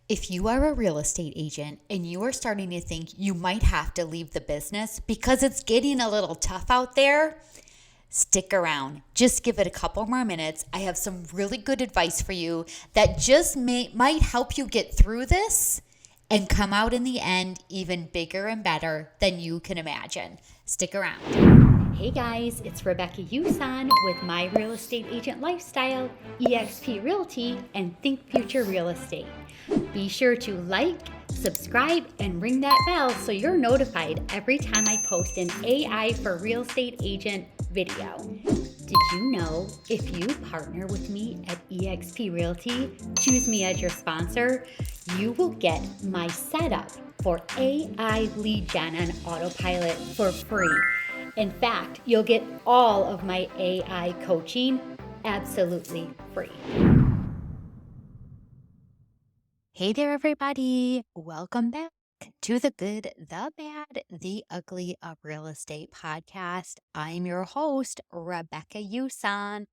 If you are a real estate agent and you are starting to think you might have to leave the business because it's getting a little tough out there, stick around. Just give it a couple more minutes. I have some really good advice for you that just might help you get through this and come out in the end even bigger and better than you can imagine. Stick around. Hey guys, it's Rebecca Yusan with My Real Estate Agent Lifestyle, eXp Realty, and Think Future Real Estate. Be sure to like, subscribe, and ring that bell so you're notified every time I post an AI for Real Estate Agent video. Did you know if you partner with me at eXp Realty, choose me as your sponsor, you will get my setup for AI lead gen on autopilot for free. In fact, you'll get all of my AI coaching absolutely free. Hey there, everybody. Welcome back to the Good, the Bad, the Ugly of Real Estate podcast. I'm your host, Rebecca Yusan.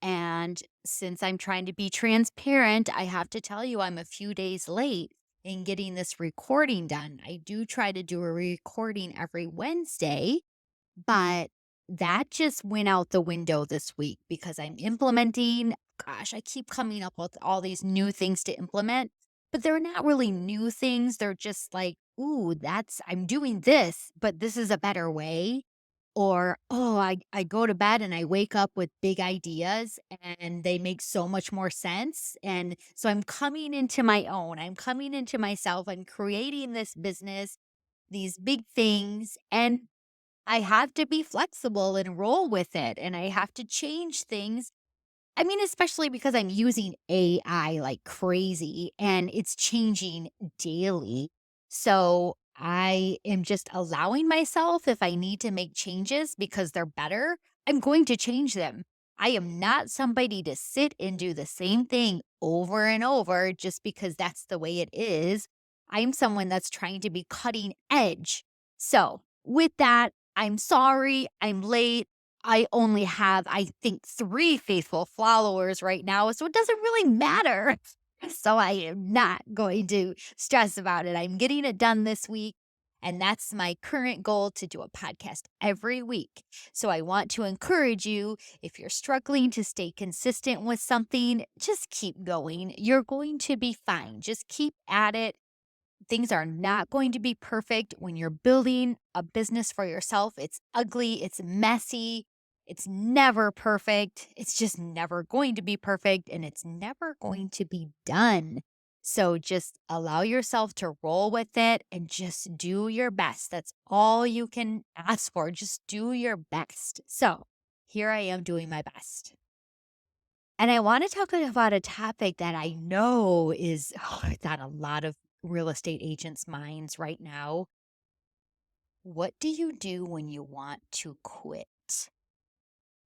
And since I'm trying to be transparent, I have to tell you I'm a few days late in getting this recording done. I do try to do a recording every Wednesday, but that just went out the window this week because I'm implementing. Gosh, I keep coming up with all these new things to implement, but they're not really new things. They're just like, ooh, I'm doing this, but this is a better way. Or, oh, I go to bed and I wake up with big ideas and they make so much more sense. And so I'm coming into my own, I'm coming into myself, I'm creating this business, these big things. And I have to be flexible and roll with it, and I have to change things. I mean, especially because I'm using AI like crazy and it's changing daily. So I am just allowing myself, if I need to make changes because they're better, I'm going to change them. I am not somebody to sit and do the same thing over and over just because that's the way it is. I'm someone that's trying to be cutting edge. So, with that, I'm sorry, I'm late. I only have, I think, 3 faithful followers right now, so it doesn't really matter. So I am not going to stress about it. I'm getting it done this week, and that's my current goal, to do a podcast every week. So I want to encourage you, if you're struggling to stay consistent with something, just keep going. You're going to be fine. Just keep at it. Things are not going to be perfect when you're building a business for yourself. It's ugly, it's messy, it's never perfect. It's just never going to be perfect, and it's never going to be done. So just allow yourself to roll with it and just do your best. That's all you can ask for. Just do your best. So here I am doing my best. And I want to talk about a topic that I know is it's on a lot of real estate agents' minds right now. What do you do when you want to quit?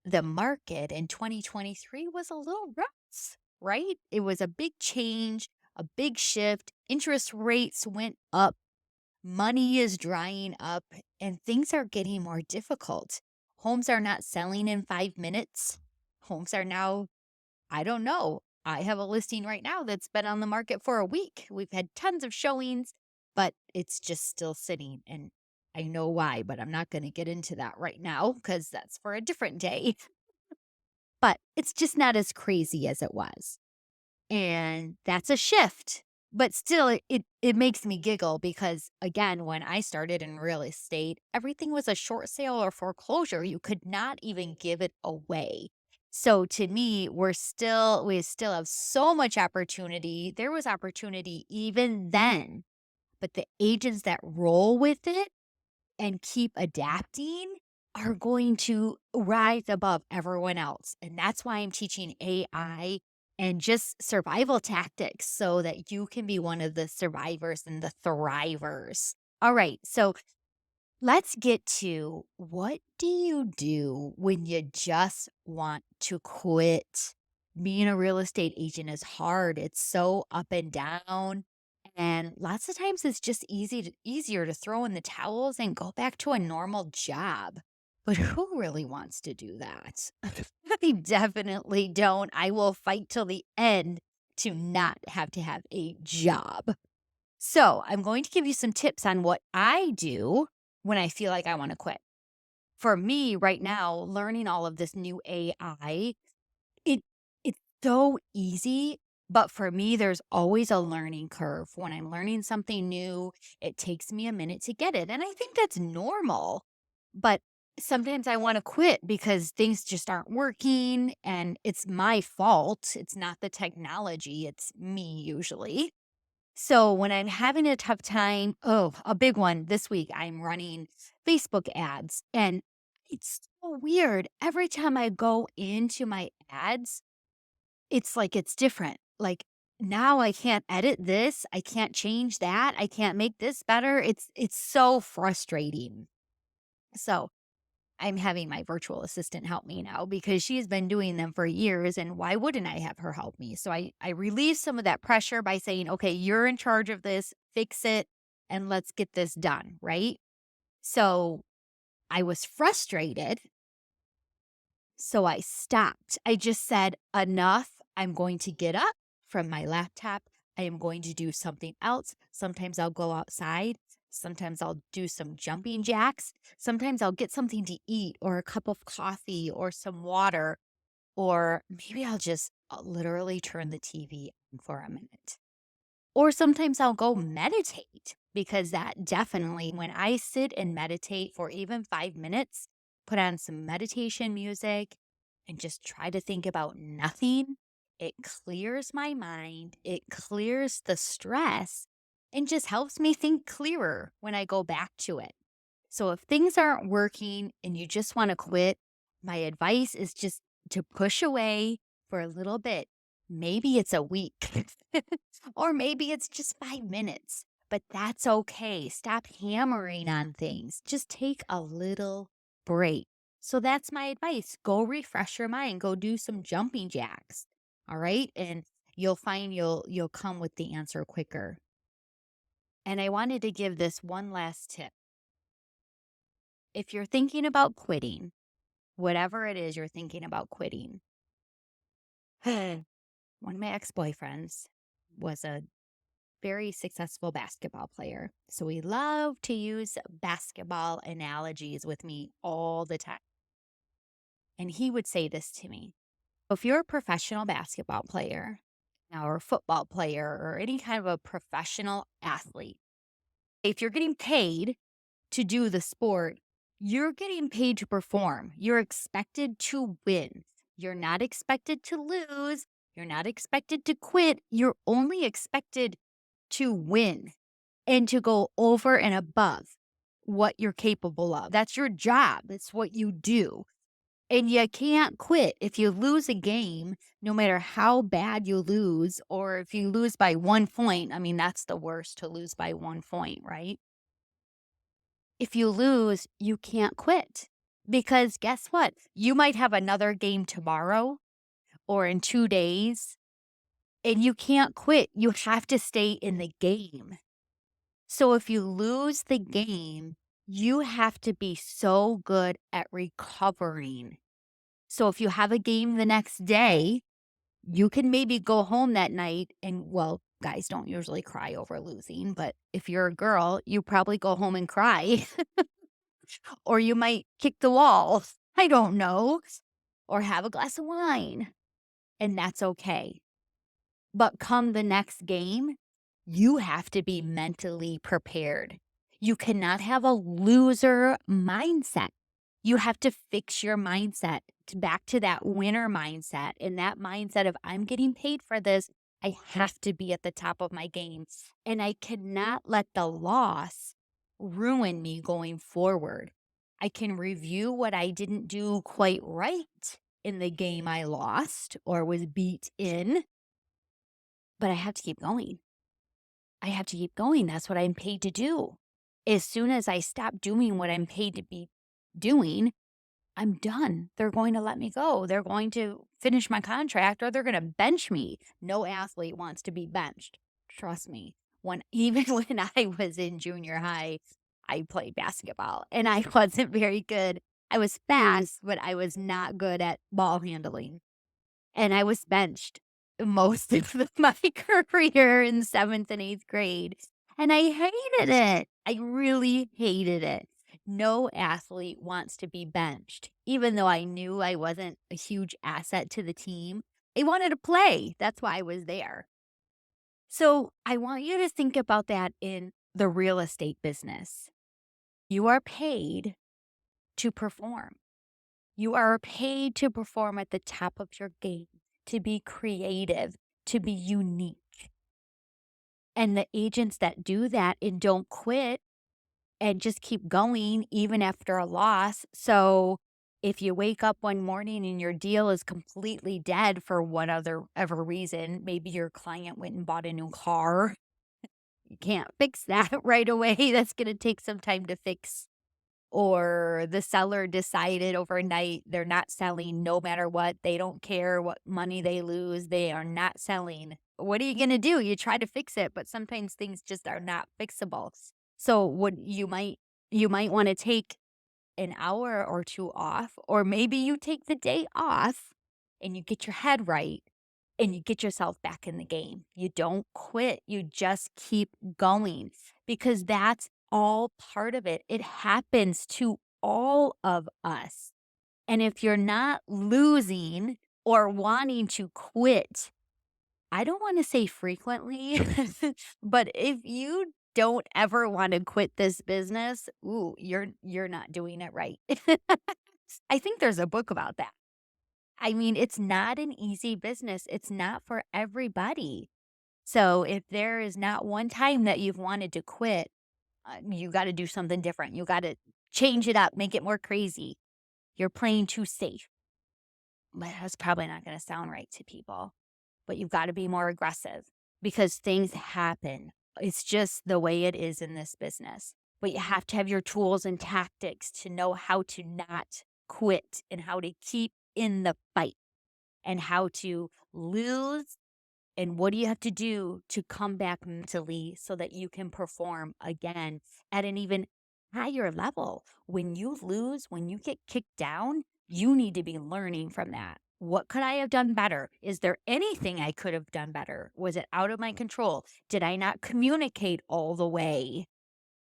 The market in 2023 was a little rough, right? It was a big change, a big shift. Interest rates went up, money is drying up, and things are getting more difficult. Homes are not selling in 5 minutes. Homes are now, I don't know. I have a listing right now that's been on the market for a week. We've had tons of showings, but it's just still sitting. And I know why, but I'm not going to get into that right now because that's for a different day. But it's just not as crazy as it was. And that's a shift. But still, it makes me giggle because, again, when I started in real estate, everything was a short sale or foreclosure. You could not even give it away. So to me, we still have so much opportunity. There was opportunity even then, but the agents that roll with it and keep adapting are going to rise above everyone else. And that's why I'm teaching AI and just survival tactics so that you can be one of the survivors and the thrivers. All right. So let's get to, what do you do when you just want to quit? Being a real estate agent is hard. It's so up and down. And lots of times it's just easier to throw in the towels and go back to a normal job. But who really wants to do that? I definitely don't. I will fight till the end to not have to have a job. So I'm going to give you some tips on what I do when I feel like I want to quit. For me right now, learning all of this new AI, it it's so easy, but for me, there's always a learning curve. When I'm learning something new, it takes me a minute to get it. And I think that's normal. But sometimes I want to quit because things just aren't working and it's my fault. It's not the technology, it's me usually. So when I'm having a tough time, oh, a big one this week, I'm running Facebook ads and it's so weird. Every time I go into my ads, it's like it's different. Like now I can't edit this, I can't change that, I can't make this better. It's so frustrating. So I'm having my virtual assistant help me now because she's been doing them for years. And why wouldn't I have her help me? So I relieve some of that pressure by saying, okay, you're in charge of this, fix it, and let's get this done. Right. So I was frustrated. So I stopped. I just said, enough. I'm going to get up from my laptop. I am going to do something else. Sometimes I'll go outside. Sometimes I'll do some jumping jacks. Sometimes I'll get something to eat or a cup of coffee or some water. Or maybe I'll just literally turn the TV on for a minute. Or sometimes I'll go meditate because that definitely, when I sit and meditate for even 5 minutes, put on some meditation music and just try to think about nothing, it clears my mind, it clears the stress, and just helps me think clearer when I go back to it. So if things aren't working and you just want to quit, my advice is just to push away for a little bit. Maybe it's a week, or maybe it's just 5 minutes, but that's okay. Stop hammering on things. Just take a little break. So that's my advice. Go refresh your mind. Go do some jumping jacks. All right. And you'll find you'll come with the answer quicker. And I wanted to give this one last tip. If you're thinking about quitting, whatever it is you're thinking about quitting, one of my ex-boyfriends was a very successful basketball player. So he loved to use basketball analogies with me all the time. And he would say this to me. If you're a professional basketball player or a football player or any kind of a professional athlete, if you're getting paid to do the sport, you're getting paid to perform. You're expected to win. You're not expected to lose. You're not expected to quit. You're only expected to win and to go over and above what you're capable of. That's your job. It's what you do. And you can't quit. If you lose a game, no matter how bad you lose, or if you lose by 1 point, I mean, that's the worst, to lose by 1 point, right? If you lose, you can't quit because guess what? You might have another game tomorrow or in 2 days, and you can't quit. You have to stay in the game. So if you lose the game, you have to be so good at recovering. So if you have a game the next day, you can maybe go home that night and, well, guys don't usually cry over losing, but if you're a girl, you probably go home and cry. Or you might kick the wall. I don't know. Or have a glass of wine. And that's okay. But come the next game, you have to be mentally prepared. You cannot have a loser mindset. You have to fix your mindset back to that winner mindset, and that mindset of I'm getting paid for this. I have to be at the top of my game. And I cannot let the loss ruin me going forward. I can review what I didn't do quite right in the game I lost or was beat in, but I have to keep going. I have to keep going. That's what I'm paid to do. As soon as I stop doing what I'm paid to be doing, I'm done. They're going to let me go. They're going to finish my contract or they're going to bench me. No athlete wants to be benched. Trust me. Even when I was in junior high, I played basketball and I wasn't very good. I was fast, but I was not good at ball handling. And I was benched most of my career in 7th and 8th grade, and I hated it. I really hated it. No athlete wants to be benched, even though I knew I wasn't a huge asset to the team. I wanted to play. That's why I was there. So I want you to think about that in the real estate business. You are paid to perform. You are paid to perform at the top of your game, to be creative, to be unique. And the agents that do that and don't quit and just keep going even after a loss. So if you wake up one morning and your deal is completely dead for one other ever reason, maybe your client went and bought a new car. You can't fix that right away. That's going to take some time to fix. Or the seller decided overnight they're not selling no matter what. They don't care what money they lose. They are not selling. What are you going to do? You try to fix it, but sometimes things just are not fixable. So what you might want to take an hour or two off, or maybe you take the day off and you get your head right and you get yourself back in the game. You don't quit. You just keep going because that's all part of it. It happens to all of us. And if you're not losing or wanting to quit, I don't want to say frequently, but if you don't ever want to quit this business, ooh, you're not doing it right. I think there's a book about that. I mean, it's not an easy business. It's not for everybody. So if there is not one time that you've wanted to quit, you got to do something different. You got to change it up, make it more crazy. You're playing too safe. But that's probably not going to sound right to people. But you've got to be more aggressive because things happen. It's just the way it is in this business. But you have to have your tools and tactics to know how to not quit and how to keep in the fight and how to lose. And what do you have to do to come back mentally so that you can perform again at an even higher level? When you lose, when you get kicked down, you need to be learning from that. What could I have done better? Is there anything I could have done better? Was it out of my control? Did I not communicate all the way?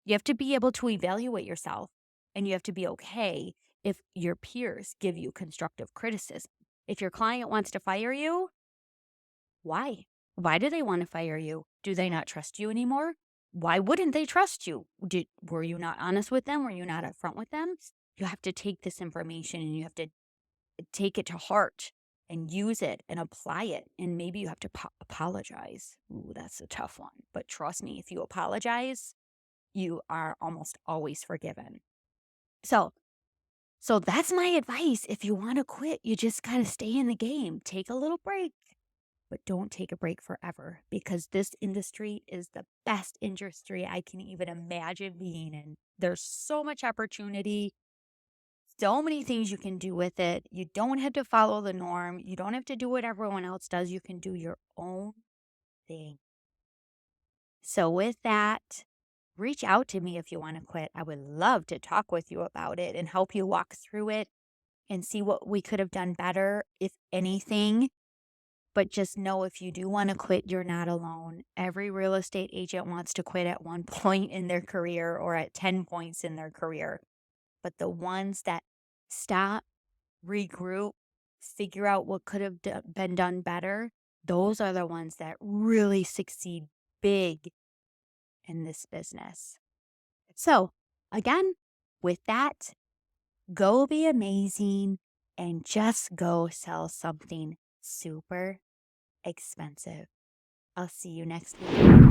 You have to be able to evaluate yourself, and you have to be okay if your peers give you constructive criticism. If your client wants to fire you, why? Why do they want to fire you? Do they not trust you anymore? Why wouldn't they trust you? Were you not honest with them? Were you not upfront with them? You have to take this information and you have to take it to heart and use it and apply it. And maybe you have to apologize. Ooh, that's a tough one. But trust me, if you apologize, you are almost always forgiven. So that's my advice. If you want to quit, you just got to stay in the game. Take a little break. But don't take a break forever because this industry is the best industry I can even imagine being in. There's so much opportunity, so many things you can do with it. You don't have to follow the norm. You don't have to do what everyone else does. You can do your own thing. So with that, reach out to me if you want to quit. I would love to talk with you about it and help you walk through it and see what we could have done better, if anything. But just know if you do want to quit, you're not alone. Every real estate agent wants to quit at one point in their career or at 10 points in their career. But the ones that stop, regroup, figure out what could have been done better, those are the ones that really succeed big in this business. So, again, with that, go be amazing and just go sell something super expensive. I'll see you next week.